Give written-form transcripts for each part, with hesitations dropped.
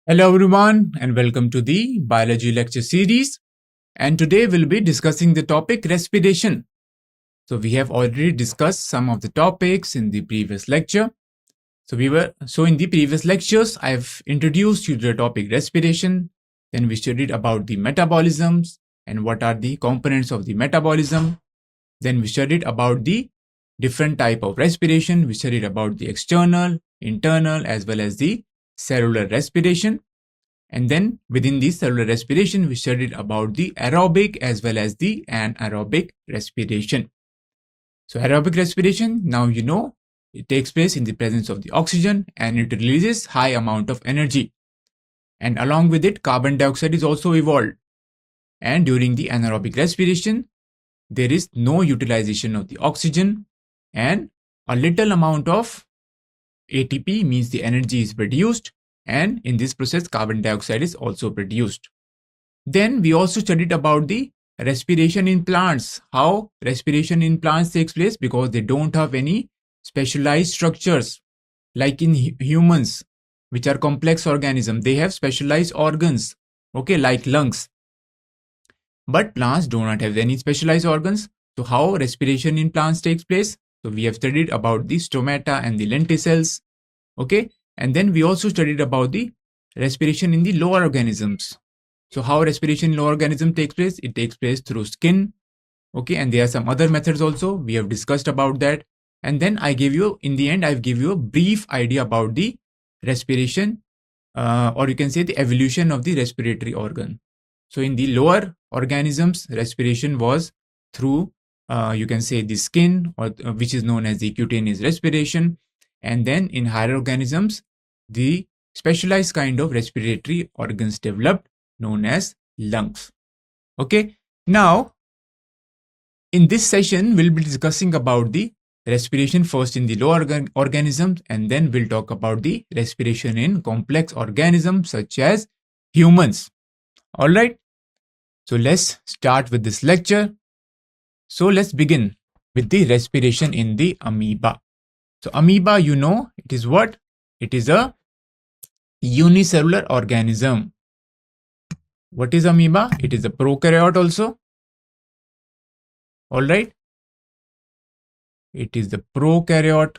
Hello everyone and welcome to the biology lecture series, and today we'll be discussing the topic respiration. So we have already discussed some of the topics in the previous lecture. So in the previous lectures I've introduced you to the topic respiration, then we studied about the metabolisms and what are the components of the metabolism. Then we studied about the different type of respiration. We studied about the external, internal as well as the cellular respiration. And then within the cellular respiration, we studied about the aerobic as well as the anaerobic respiration. So aerobic respiration, now you know, it takes place in the presence of the oxygen and it releases high amount of energy. And along with it, carbon dioxide is also evolved. And during the anaerobic respiration, there is no utilization of the oxygen and a little amount of ATP, means the energy is produced, and in this process carbon dioxide is also produced. Then we also studied about the respiration in plants, how respiration in plants takes place, because they don't have any specialized structures like in humans, which are complex organisms. They have specialized organs, okay, like lungs. But plants do not have any specialized organs. So how respiration in plants takes place? So we have studied about the stomata and the lenticels, okay, and then we also studied about the respiration in the lower organisms. So how respiration in lower organism takes place? It takes place through skin, okay, and there are some other methods also. We have discussed about that. And then I gave you, in the end, I've give you a brief idea about the respiration, or you can say the evolution of the respiratory organ. So in the lower organisms, respiration was through, you can say the skin, or which is known as the cutaneous respiration. And then in higher organisms, the specialized kind of respiratory organs developed, known as lungs. Okay. Now, in this session, we'll be discussing about the respiration first in the lower organisms, and then we'll talk about the respiration in complex organisms such as humans. All right. So let's start with this lecture. So let's begin with the respiration in the amoeba. So amoeba, you know, it is what? It is a unicellular organism. What is amoeba? It is a prokaryote also. All right. It is the prokaryote.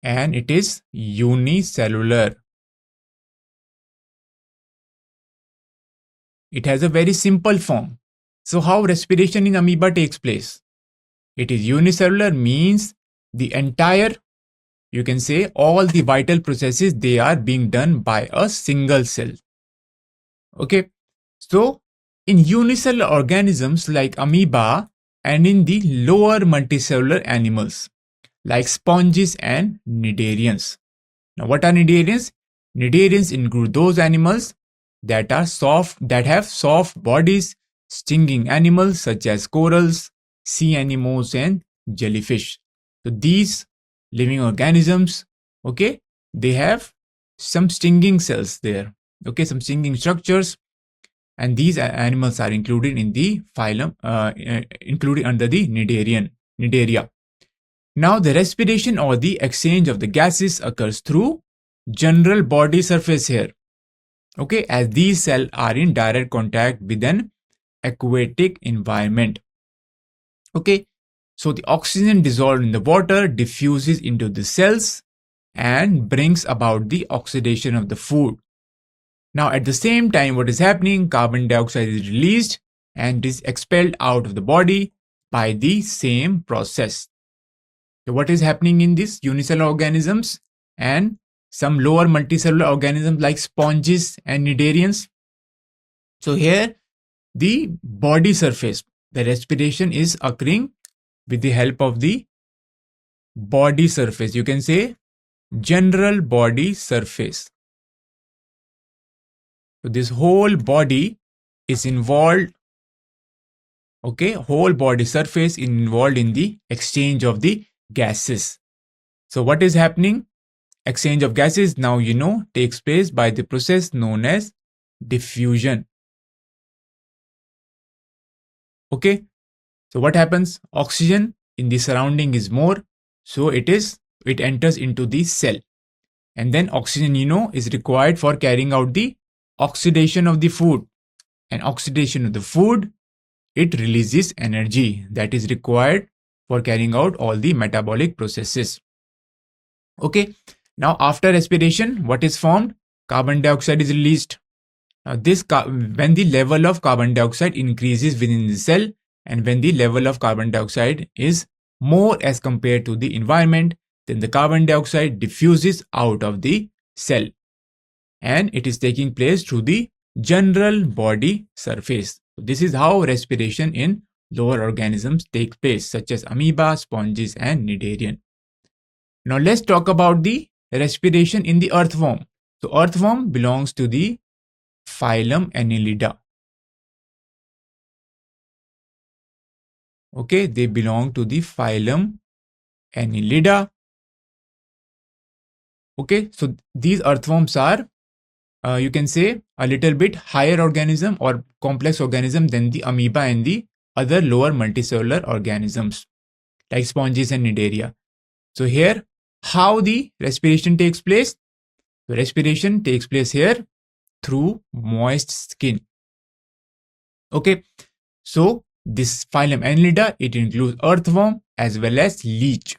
And it is unicellular. It has a very simple form. So how respiration in amoeba takes place? It is unicellular, means the entire, you can say all the vital processes, they are being done by a single cell. Okay. So in unicellular organisms like amoeba and in the lower multicellular animals like sponges and cnidarians. Now what are cnidarians? Cnidarians include those animals that are soft, that have soft bodies, stinging animals such as corals, sea anemones and jellyfish. So these living organisms, okay, they have some stinging cells there, okay, some stinging structures, and these animals are included in the phylum, included under the cnidaria. Now the respiration or the exchange of the gases occurs through general body surface here, okay, as these cells are in direct contact with an aquatic environment. Okay, so the oxygen dissolved in the water diffuses into the cells and brings about the oxidation of the food. Now at the same time, what is happening? Carbon dioxide is released and is expelled out of the body by the same process. So what is happening in these unicellular organisms and some lower multicellular organisms like sponges and cnidarians? So here the body surface, the respiration is occurring with the help of the body surface. You can say general body surface. So this whole body is involved, okay, whole body surface is involved in the exchange of the gases. So what is happening? Exchange of gases, now you know, takes place by the process known as diffusion. Okay, so what happens? Oxygen in the surrounding is more, so it is It enters into the cell. And then oxygen, is required for carrying out the oxidation of the food. And oxidation of the food, it releases energy that is required for carrying out all the metabolic processes. Okay. Now, after respiration, what is formed? Carbon dioxide is released. Now, when the level of carbon dioxide increases within the cell, and when the level of carbon dioxide is more as compared to the environment, then the carbon dioxide diffuses out of the cell, and it is taking place through the general body surface. This is how respiration in lower organisms takes place, such as amoeba, sponges, and cnidarian. Now let's talk about the respiration in the earthworm. So earthworm belongs to the phylum Annelida. Okay, they belong to the phylum Annelida. Okay, so these earthworms are, you can say, a little bit higher organism or complex organism than the amoeba and the other lower multicellular organisms like sponges and cnidaria. So here, how the respiration takes place? The respiration takes place here through moist skin. Okay, so this phylum Annelida, it includes earthworm as well as leech.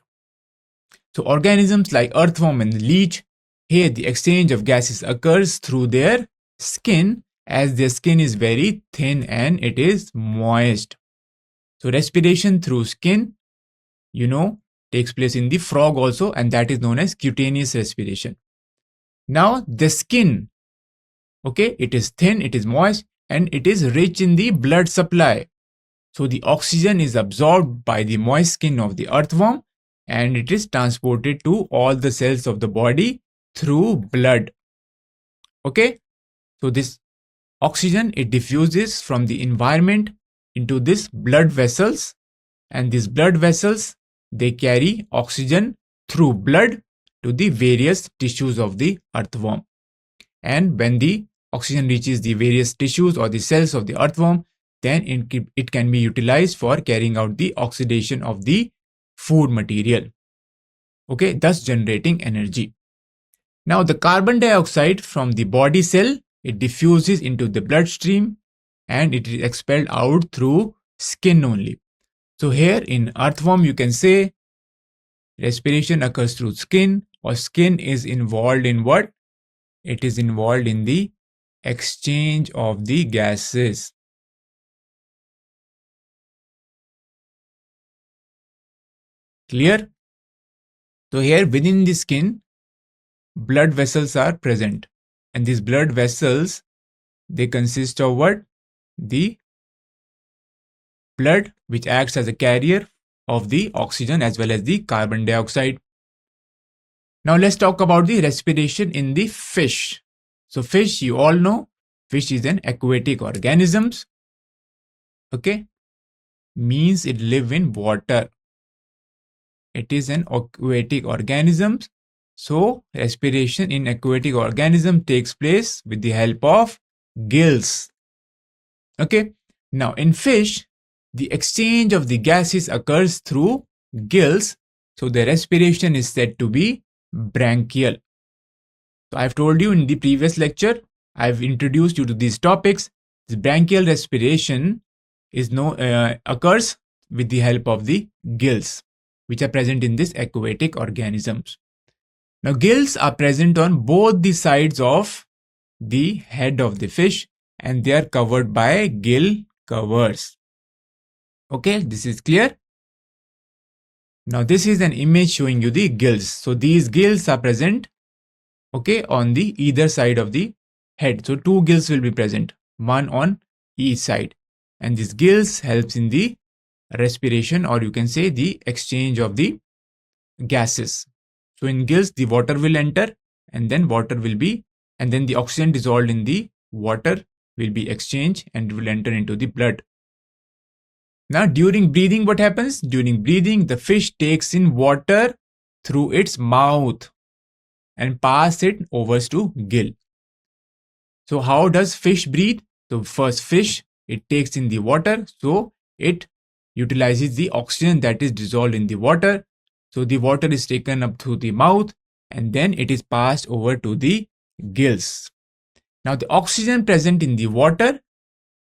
So organisms like earthworm and leech, here the exchange of gases occurs through their skin, as their skin is very thin and it is moist. So respiration through skin, takes place in the frog also, and that is known as cutaneous respiration. Now the skin, okay, it is thin, it is moist, and it is rich in the blood supply. So the oxygen is absorbed by the moist skin of the earthworm, and it is transported to all the cells of the body through blood. Okay, so this oxygen, it diffuses from the environment into these blood vessels, and these blood vessels, they carry oxygen through blood to the various tissues of the earthworm. And when the oxygen reaches the various tissues or the cells of the earthworm, then it can be utilized for carrying out the oxidation of the food material. Okay, thus generating energy. Now the carbon dioxide from the body cell, it diffuses into the bloodstream and it is expelled out through skin only. So here in earthworm, you can say respiration occurs through skin, or skin is involved in what? It is involved in the exchange of the gases. Clear? So here within the skin, blood vessels are present, and these blood vessels, they consist of what? The blood, which acts as a carrier of the oxygen as well as the carbon dioxide. Now let's talk about the respiration in the fish. So fish, you all know, fish is an aquatic organism. Okay, means it lives in water. It is an aquatic organism. So respiration in aquatic organism takes place with the help of gills. Okay, now in fish, the exchange of the gases occurs through gills. So the respiration is said to be branchial. So I've told you in the previous lecture, I've introduced you to these topics. The branchial respiration is occurs with the help of the gills, which are present in these aquatic organisms. Now gills are present on both the sides of the head of the fish, and they are covered by gill covers. Okay, this is clear. Now this is an image showing you the gills. So these gills are present, okay, on the either side of the head. So two gills will be present, one on each side, and these gills helps in the respiration, or you can say the exchange of the gases. So in gills, the water will enter, and then the oxygen dissolved in the water will be exchanged and will enter into the blood. Now during breathing, what happens? During breathing, the fish takes in water through its mouth and pass it over to gill. So how does fish breathe? So first, fish, it takes in the water, so it utilizes the oxygen that is dissolved in the water. So the water is taken up through the mouth and then it is passed over to the gills. Now the oxygen present in the water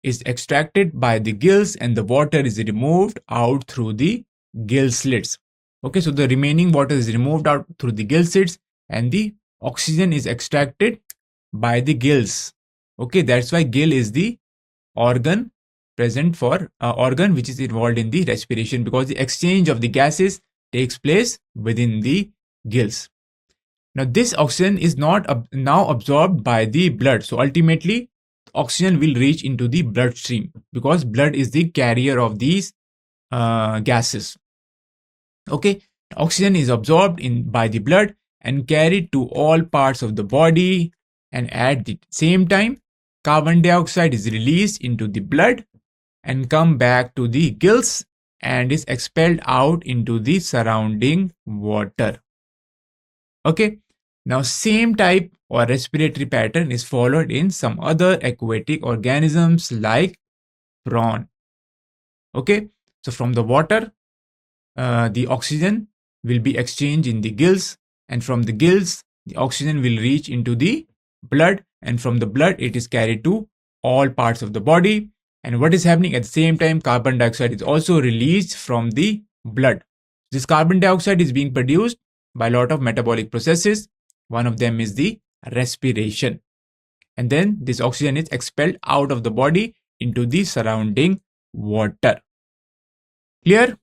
is extracted by the gills and the water is removed out through the gill slits. Okay, so the remaining water is removed out through the gill slits and the oxygen is extracted by the gills. Okay, that's why gill is the organ present for organ which is involved in the respiration, because the exchange of the gases takes place within the gills. Now this oxygen is not now absorbed by the blood. So ultimately oxygen will reach into the bloodstream because blood is the carrier of these gases. Okay, oxygen is absorbed by the blood and carried to all parts of the body, and at the same time carbon dioxide is released into the blood and come back to the gills and is expelled out into the surrounding water. Okay, now same type or respiratory pattern is followed in some other aquatic organisms like prawn. Okay, so from the water, the oxygen will be exchanged in the gills, and from the gills, the oxygen will reach into the blood, and from the blood, it is carried to all parts of the body. And what is happening at the same time, carbon dioxide is also released from the blood. This carbon dioxide is being produced by a lot of metabolic processes. One of them is the respiration. And then this oxygen is expelled out of the body into the surrounding water. Clear?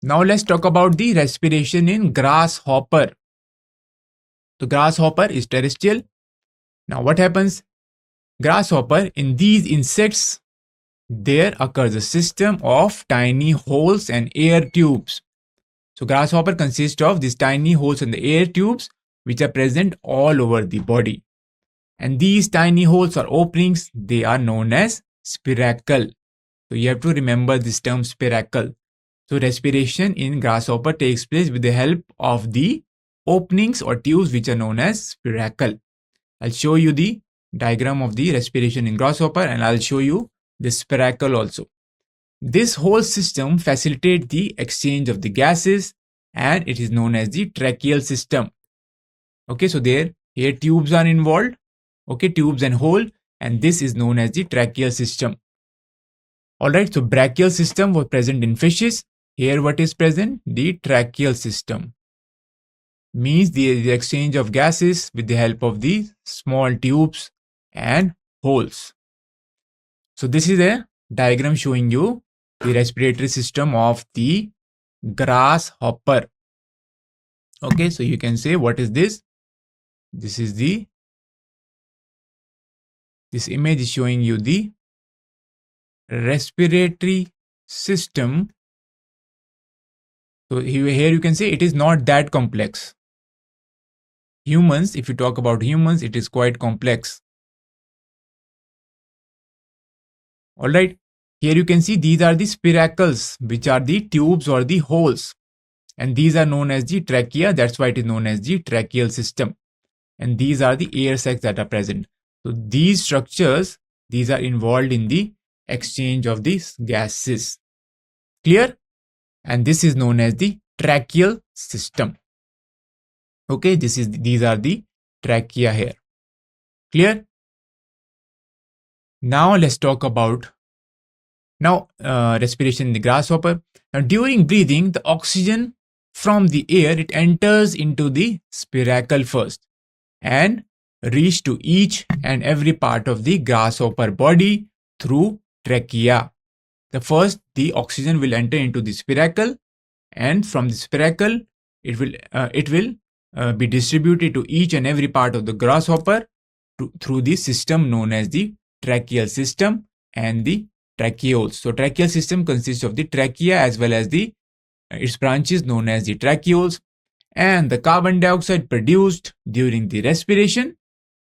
Now let's talk about the respiration in grasshopper. The grasshopper is terrestrial. Now what happens? Grasshopper, in these insects, there occurs a system of tiny holes and air tubes. So grasshopper consists of these tiny holes and the air tubes which are present all over the body. And these tiny holes or openings, they are known as spiracle. So you have to remember this term spiracle. So respiration in grasshopper takes place with the help of the openings or tubes which are known as spiracle. I'll show you the diagram of the respiration in grasshopper and I'll show you the spiracle also. This whole system facilitates the exchange of the gases and it is known as the tracheal system. Okay, so there air tubes are involved. Okay, tubes and hole, and this is known as the tracheal system. Alright, so brachial system was present in fishes. Here what is present? The tracheal system. Means the exchange of gases with the help of the small tubes and holes. So this is a diagram showing you the respiratory system of the grasshopper. Okay, so you can say what is this? This image is showing you the respiratory system. So here you can say it is not that complex. Humans, if you talk about humans, it is quite complex. Alright, here you can see these are the spiracles, which are the tubes or the holes. And these are known as the trachea, that's why it is known as the tracheal system. And these are the air sacs that are present. So these structures, these are involved in the exchange of these gases. Clear? And this is known as the tracheal system. Okay, these are the trachea here. Clear? Now let's talk about respiration in the grasshopper. Now during breathing, the oxygen from the air, it enters into the spiracle first and reach to each and every part of the grasshopper body through trachea. The oxygen will enter into the spiracle, and from the spiracle, it will be distributed to each and every part of the grasshopper through the system known as the tracheal system and the tracheoles. So tracheal system consists of the trachea as well as its branches known as the tracheoles, and the carbon dioxide produced during the respiration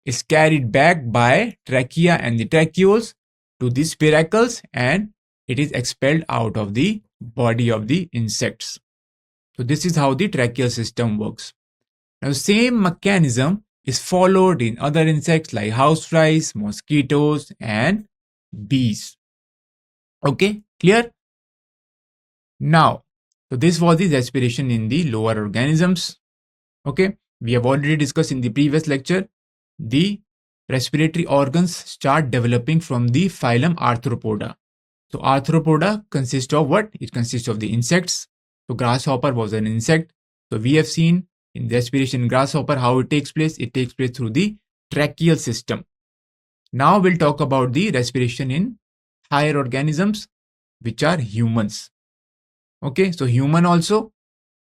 is carried back by trachea and the tracheoles to the spiracles, and it is expelled out of the body of the insects. So this is how the tracheal system works. Now the same mechanism is followed in other insects like houseflies, mosquitoes and bees. Okay, clear? Now So this was the respiration in the lower organisms. Okay, we have already discussed in the previous lecture, the respiratory organs start developing from the phylum Arthropoda. So Arthropoda consists of what? It consists of the insects. So grasshopper was an insect. So we have seen in the respiration in grasshopper how it takes place. It takes place through the tracheal system. Now we'll talk about the respiration in higher organisms, which are humans. Okay, so human also,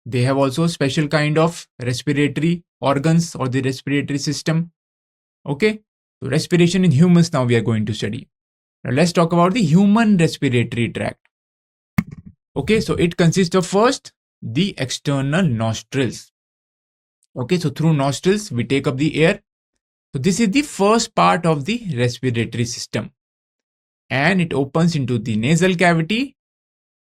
they have also special kind of respiratory organs or the respiratory system. Okay, so respiration in humans now we are going to study. Now let's talk about the human respiratory tract. Okay, so it consists of first the external nostrils. Okay, so through nostrils we take up the air. So this is the first part of the respiratory system, and it opens into the nasal cavity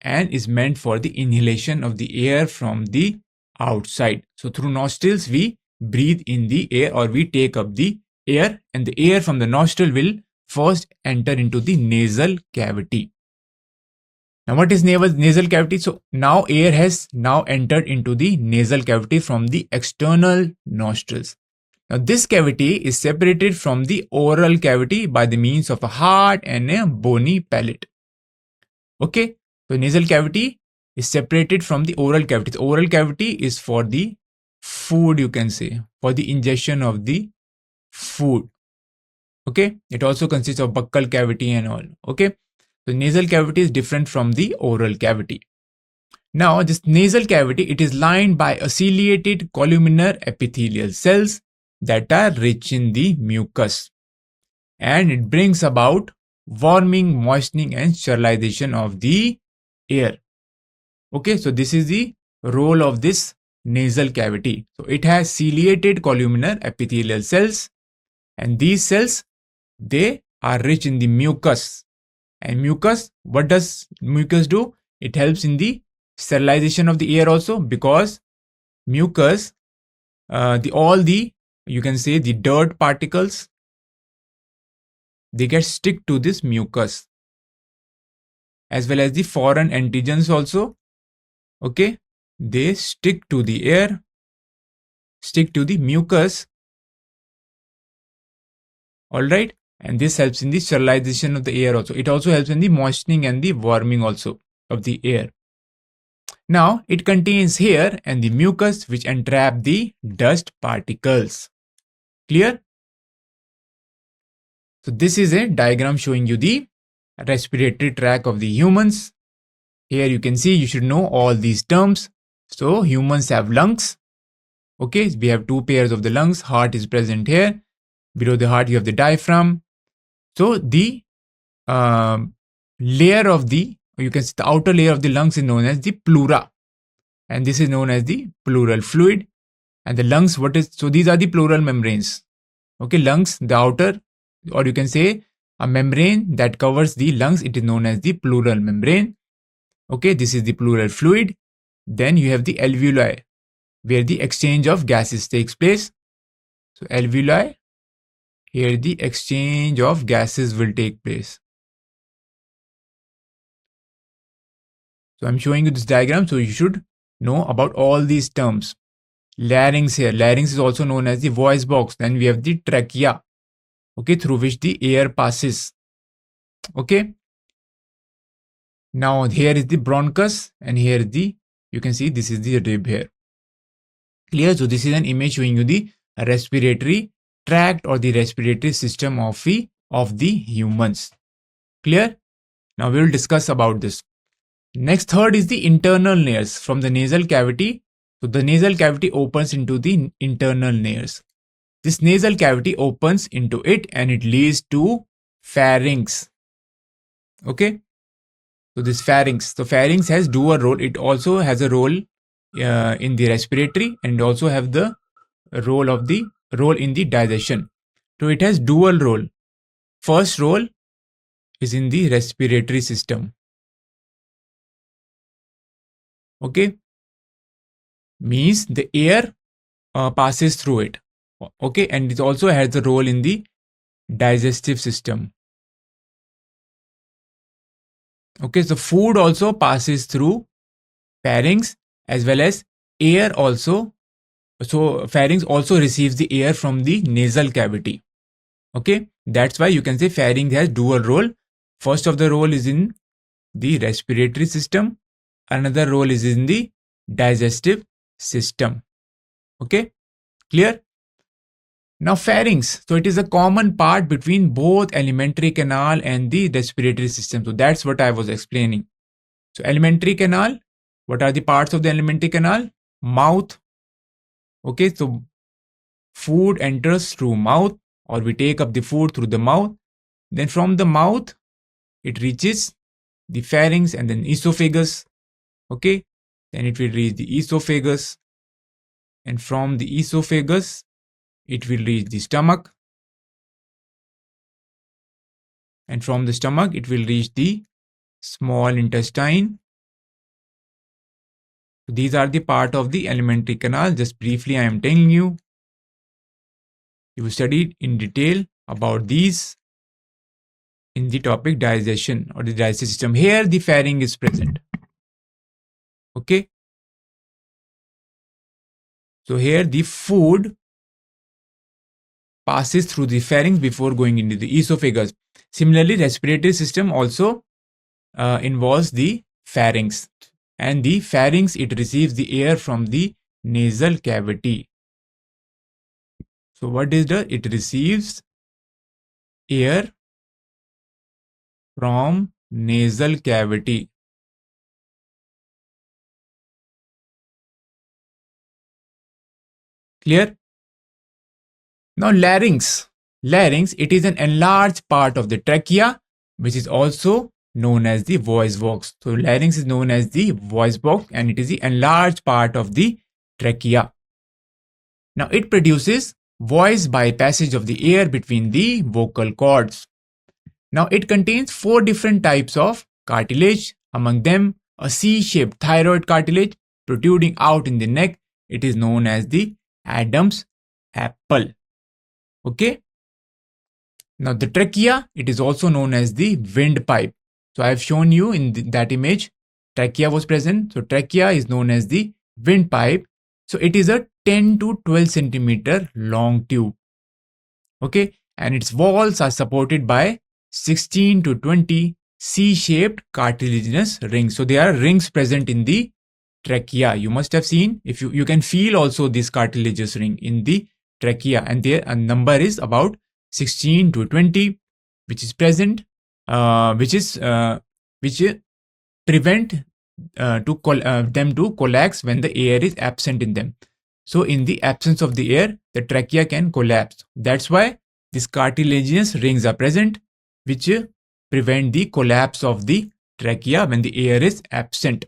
and is meant for the inhalation of the air from the outside. So through nostrils we breathe in the air, or we take up the air, and the air from the nostril will first enter into the nasal cavity. Now what is nasal cavity? So now air has now entered into the nasal cavity from the external nostrils. Now this cavity is separated from the oral cavity by the means of a hard and a bony palate. Okay, so nasal cavity is separated from the oral cavity. The oral cavity is for the food, you can say, for the ingestion of the food. Okay, it also consists of buccal cavity and all. Okay, so nasal cavity is different from the oral cavity. Now this nasal cavity, it is lined by ciliated columnar epithelial cells that are rich in the mucus, and it brings about warming, moistening and sterilization of the air. Okay, so this is the role of this nasal cavity. So it has ciliated columnar epithelial cells, and these cells, they are rich in the mucus. And mucus, what does mucus do? It helps in the sterilization of the air also, because mucus, all the, you can say, the dirt particles, they get stick to this mucus, as well as the foreign antigens also. Okay, they stick to the air, stick to the mucus. All right, and this helps in the sterilization of the air also. It also helps in the moistening and the warming also of the air. Now it contains air and the mucus which entrap the dust particles. Clear? So this is a diagram showing you the respiratory tract of the humans. Here you can see, you should know all these terms. So humans have lungs. Okay, we have two pairs of the lungs. Heart is present here. Below the heart you have the diaphragm. So the layer of the, you can see the outer layer of the lungs is known as the pleura, and this is known as the pleural fluid. And the lungs, what is, so these are the pleural membranes. Okay, lungs, the outer, or you can say a membrane that covers the lungs, it is known as the pleural membrane. Okay, this is the pleural fluid. Then you have the alveoli, where the exchange of gases takes place. So alveoli, here the exchange of gases will take place. So I'm showing you this diagram, so you should know about all these terms. Larynx here, larynx is also known as the voice box. Then we have the trachea, okay, through which the air passes. Okay, now here is the bronchus, and here is the, you can see this is the rib here. Clear? So this is an image showing you the respiratory tract or the respiratory system of the humans. Clear? Now we will discuss about this. Next, third is the internal nares from the nasal cavity. So the nasal cavity opens into the internal nares. This nasal cavity opens into it and it leads to pharynx. Okay, so this pharynx. So pharynx has dual role. It also has a role in the respiratory, and also have the role in the digestion. So it has dual role. First role is in the respiratory system. Okay, means the air passes through it. Okay, and it also has a role in the digestive system. Okay, so food also passes through pharynx as well as air also. So pharynx also receives the air from the nasal cavity. Okay, that's why you can say pharynx has dual role. First of the role is in the respiratory system, another role is in the digestive system. Okay, clear? Now pharynx, so it is a common part between both alimentary canal and the respiratory system. So that's what I was explaining. So alimentary canal, what are the parts of the alimentary canal? Mouth. Okay, so food enters through mouth, or we take up the food through the mouth. Then from the mouth, it reaches the pharynx and then esophagus. Okay, then it will reach the esophagus, and from the esophagus, it will reach the stomach, and from the stomach, it will reach the small intestine. These are the part of the alimentary canal. Just briefly, I am telling you. You studied in detail about these in the topic digestion or the digestive system. Here, the pharynx is present. Okay. So here, the food passes through the pharynx before going into the esophagus. Similarly, respiratory system also involves the pharynx, and the pharynx, it receives the air from the nasal cavity. So what is the? It receives air from nasal cavity. Clear? Now larynx. Larynx, it is an enlarged part of the trachea, which is also known as the voice box. So larynx is known as the voice box, and it is the enlarged part of the trachea. Now it produces voice by passage of the air between the vocal cords. Now it contains 4 different types of cartilage, among them a C-shaped thyroid cartilage protruding out in the neck. It is known as the Adam's apple. Okay. Now the trachea, it is also known as the windpipe. So I have shown you in that image, trachea was present. So trachea is known as the windpipe. So it is a 10 to 12 centimeter long tube. Okay. And its walls are supported by 16 to 20 C-shaped cartilaginous rings. So there are rings present in the trachea. You must have seen, if you can feel also this cartilaginous ring in the trachea, and there a number is about 16 to 20, which is present, which prevent them to collapse when the air is absent in them. So in the absence of the air, the trachea can collapse. That's why these cartilaginous rings are present, which prevent the collapse of the trachea when the air is absent.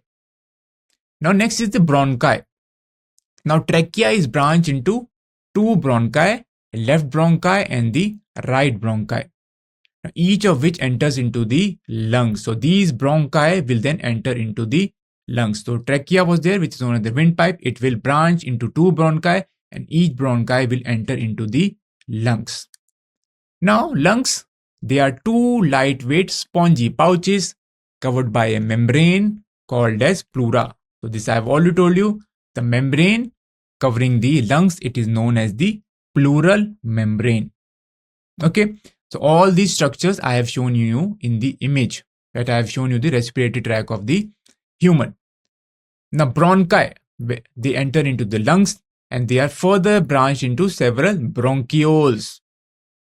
Now next is the bronchi. Now trachea is branched into 2 bronchi, left bronchi and the right bronchi, each of which enters into the lungs. So these bronchi will then enter into the lungs. So trachea was there, which is known as the windpipe. It will branch into 2 bronchi, and each bronchi will enter into the lungs. Now lungs, they are 2 lightweight spongy pouches covered by a membrane called as pleura. So this I have already told you, the membrane covering the lungs, it is known as the pleural membrane. Okay, so all these structures I have shown you in the image, that I have shown you the respiratory tract of the human. Now bronchi, they enter into the lungs, and they are further branched into several bronchioles.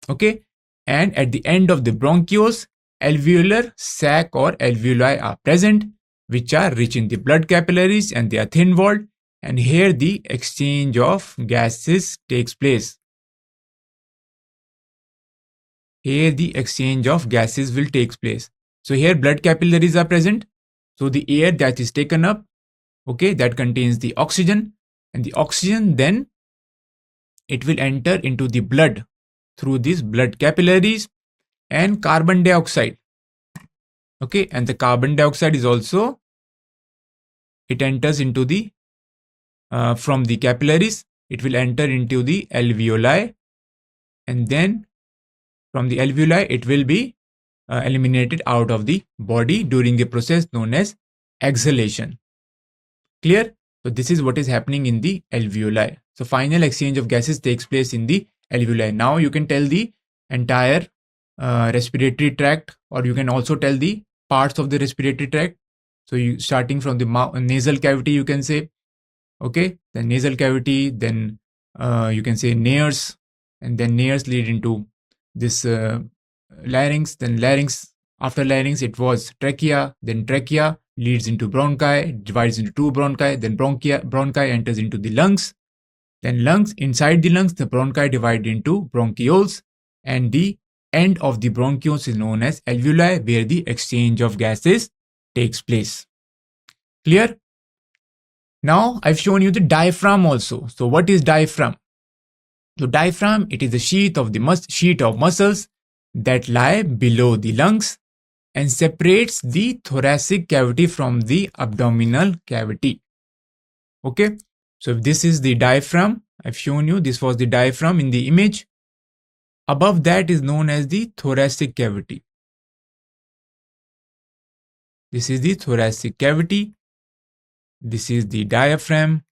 Okay, and at the end of the bronchioles, alveolar sac or alveoli are present, which are rich in the blood capillaries, and they are thin walled, and here the exchange of gases takes place. Here the exchange of gases will take place. So here blood capillaries are present. So the air that is taken up, okay, that contains the oxygen, and the oxygen then it will enter into the blood through these blood capillaries, and carbon dioxide. Okay, and the carbon dioxide is also, it enters into the from the capillaries, it will enter into the alveoli, and then from the alveoli it will be eliminated out of the body during the process known as exhalation. Clear? So this is what is happening in the alveoli. So final exchange of gases takes place in the alveoli. Now you can tell the entire respiratory tract, or you can also tell the parts of the respiratory tract. So you starting from the nasal cavity, you can say, okay, then nasal cavity, then you can say nares, and then nares lead into this larynx, then larynx. After larynx, it was trachea, then trachea leads into bronchi, divides into two bronchi, then bronchi enters into the lungs, then lungs, inside the lungs, the bronchi divide into bronchioles, and the end of the bronchioles is known as alveoli, where the exchange of gases takes place. Clear? Now I've shown you the diaphragm also. So what is diaphragm? So diaphragm, it is a sheet of muscles that lie below the lungs and separates the thoracic cavity from the abdominal cavity. Okay, so this is the diaphragm. I've shown you, this was the diaphragm in the image. Above that is known as the thoracic cavity. This is the thoracic cavity. This is the diaphragm.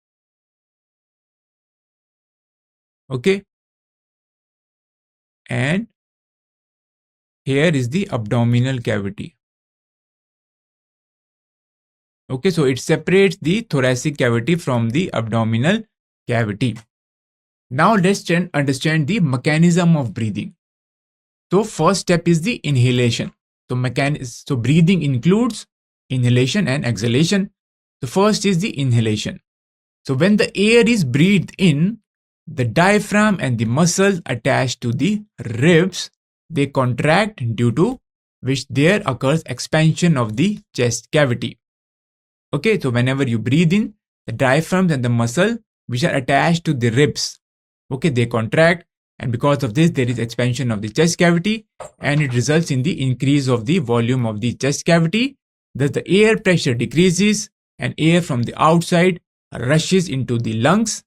Okay, and here is the abdominal cavity. Okay, so it separates the thoracic cavity from the abdominal cavity. Now let's understand the mechanism of breathing. So first step is the inhalation. So breathing includes inhalation and exhalation. The first is the inhalation. So when the air is breathed in, the diaphragm and the muscles attached to the ribs, they contract, due to which there occurs expansion of the chest cavity. Okay, so whenever you breathe in, the diaphragm and the muscle which are attached to the ribs, okay, they contract, and because of this there is expansion of the chest cavity, and it results in the increase of the volume of the chest cavity. Thus the air pressure decreases and air from the outside rushes into the lungs,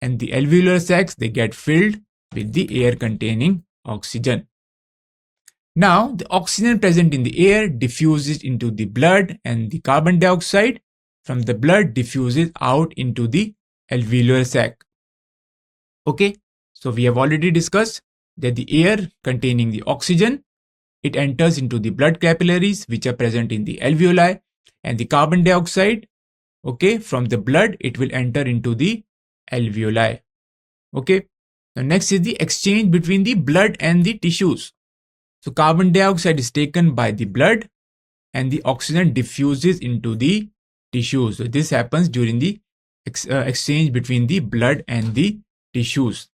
and the alveolar sacs, they get filled with the air containing oxygen. Now the oxygen present in the air diffuses into the blood, and the carbon dioxide from the blood diffuses out into the alveolar sac. Okay, so we have already discussed that the air containing the oxygen, it enters into the blood capillaries which are present in the alveoli, and the carbon dioxide, okay, from the blood it will enter into the alveoli. Okay, now next is the exchange between the blood and the tissues. So carbon dioxide is taken by the blood and the oxygen diffuses into the tissues. So this happens during the exchange between the blood and the tissues.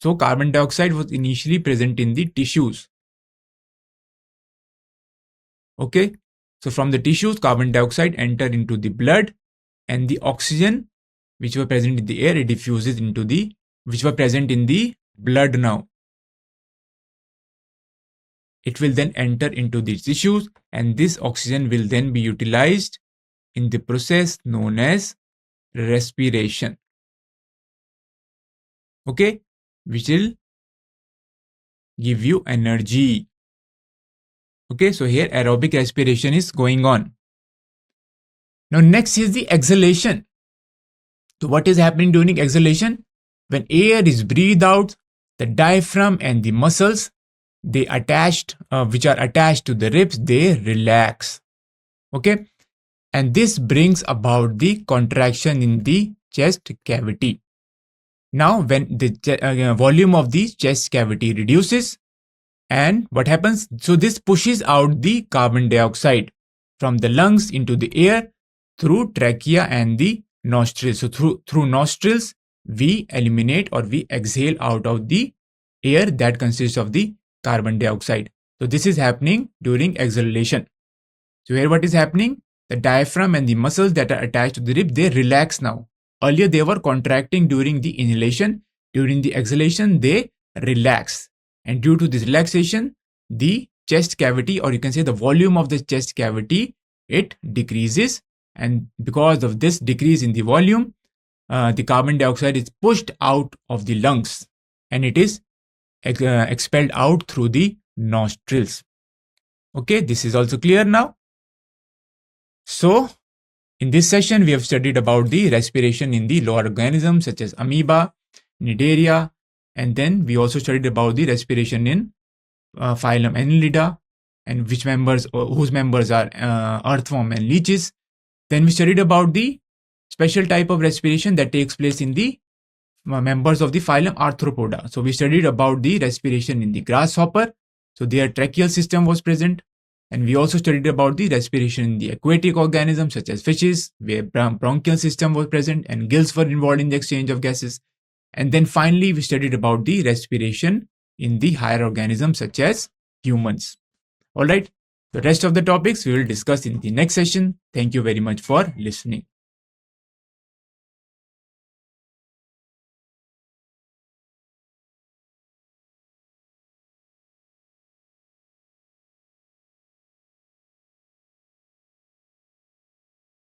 So carbon dioxide was initially present in the tissues. Okay, so from the tissues, carbon dioxide entered into the blood, and the oxygen which were present in the air, it diffuses into the, which were present in the blood now. It will then enter into the tissues, and this oxygen will then be utilized in the process known as respiration. Okay, which will give you energy. Okay, so here aerobic respiration is going on. Now next is the exhalation. So what is happening during exhalation? When air is breathed out, the diaphragm and the muscles, they which are attached to the ribs, they relax. Okay, and this brings about the contraction in the chest cavity. Now when the volume of the chest cavity reduces, and what happens? So this pushes out the carbon dioxide from the lungs into the air through trachea and the nostrils. So through nostrils, we eliminate or we exhale out of the air that consists of the carbon dioxide. So this is happening during exhalation. So here what is happening? The diaphragm and the muscles that are attached to the rib, they relax now. Earlier they were contracting during the inhalation. During the exhalation, they relax. And due to this relaxation, the chest cavity, or you can say the volume of the chest cavity, it decreases. And because of this decrease in the volume, the carbon dioxide is pushed out of the lungs and it is expelled out through the nostrils. Okay, this is also clear now. So In this session, we have studied about the respiration in the lower organisms such as amoeba, cnidaria, and then we also studied about the respiration in phylum Annelida, and whose members are earthworm and leeches. Then we studied about the special type of respiration that takes place in the members of the phylum Arthropoda. So we studied about the respiration in the grasshopper. So their tracheal system was present. And we also studied about the respiration in the aquatic organisms such as fishes, where bronchial system was present and gills were involved in the exchange of gases. And then finally, we studied about the respiration in the higher organisms such as humans. All right. The rest of the topics we will discuss in the next session. Thank you very much for listening.